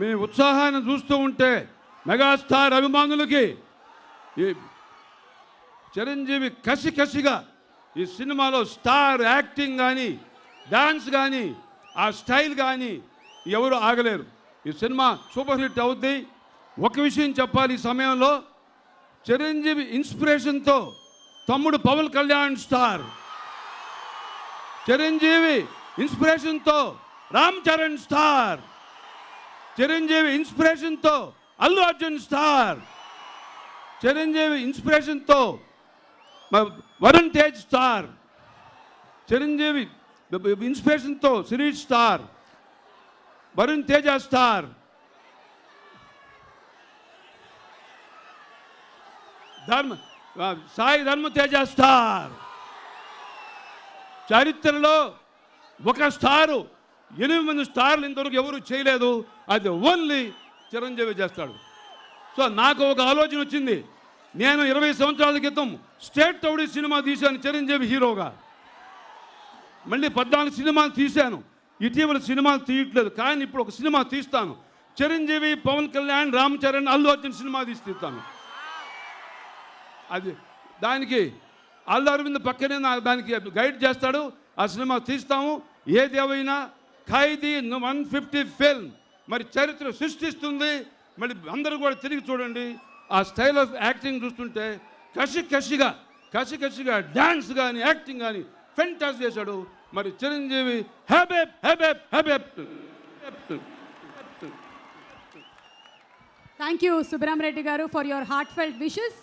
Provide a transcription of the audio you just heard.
మీ ఉత్సాహాన్ని చూస్తూ ఉంటే మెగాస్టార్ అభిమానులకి ఈ చిరంజీవి కసిగా ఈ సినిమాలో స్టార్ యాక్టింగ్ కానీ డాన్స్ కానీ ఆ స్టైల్ కానీ ఎవరు ఆగలేరు. ఈ సినిమా సూపర్ హిట్ అవుద్ది. ఒక విషయం చెప్పాలి, ఈ సమయంలో చిరంజీవి ఇన్స్పిరేషన్తో తమ్ముడు పవన్ కళ్యాణ్ స్టార్, చిరంజీవి ఇన్స్పిరేషన్తో రామ్ చరణ్ స్టార్, చిరంజీవి ఇన్స్పిరేషన్తో అల్లు అర్జున్ స్టార్, చిరంజీవి ఇన్స్పిరేషన్తో వరుణ్ తేజ్ స్టార్, చిరంజీవి ఇన్స్పిరేషన్తో Sirish star, Varun Teja star, Sai Dharma Teja star. చరిత్రలో ఒక స్టారు 8 స్టార్లు ఇంతవరకు ఎవరు చేయలేదు. అది ఓన్లీ చిరంజీవి చేస్తాడు. సో నాకు ఒక ఆలోచన వచ్చింది. నేను 20 సంవత్సరాల క్రితం స్టేట్ రౌడీ సినిమా తీశాను చిరంజీవి హీరోగా. మళ్ళీ 14 సినిమాలు తీశాను. ఇటీవల సినిమాలు తీయట్లేదు, కానీ ఇప్పుడు ఒక సినిమా తీస్తాను. చిరంజీవి, పవన్ కళ్యాణ్, రామ్ చరణ్, అల్లు అర్జున్ సినిమా తీస్తాను. అది దానికి అల్లు అరవింద్ పక్కనే దానికి గైడ్ చేస్తాడు. ఆ సినిమా తీస్తాము. ఏదేమైనా ఖైదీ 150 ఫిల్మ్ మరి చరిత్ర సృష్టిస్తుంది. మళ్ళీ అందరూ కూడా తిరిగి చూడండి. ఆ స్టైల్ ఆఫ్ యాక్టింగ్ చూస్తుంటే కసిగా డ్యాన్స్ కానీ యాక్టింగ్ కానీ ఫెంటాస్ చేశాడు. మరి చిరంజీవి హ్యాబెప్. థ్యాంక్ యూ సుబ్రహ్మరెడ్డి గారు for your heart felt wishes.